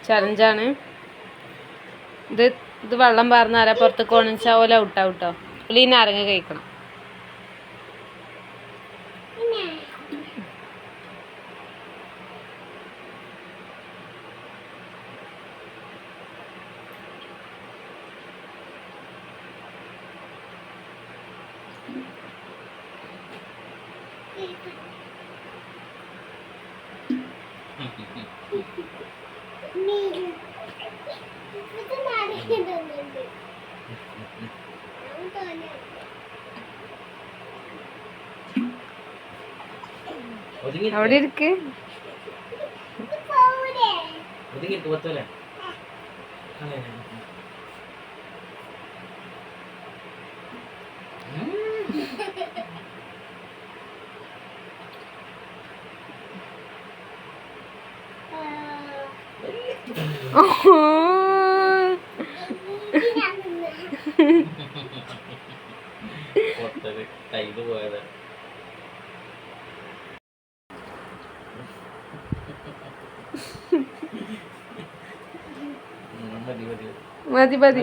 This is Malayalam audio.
ചലഞ്ചാണ് ഇത്. ഇത് വെള്ളം പാർന്നാരാ പുറത്തേക്ക് ഓണിച്ചാൽ ഓല ഔട്ടാവട്ടോ. ഈ നാരങ്ങ കഴിക്കണം. അവിടെ ഇരിക്ക്. മതി മതി.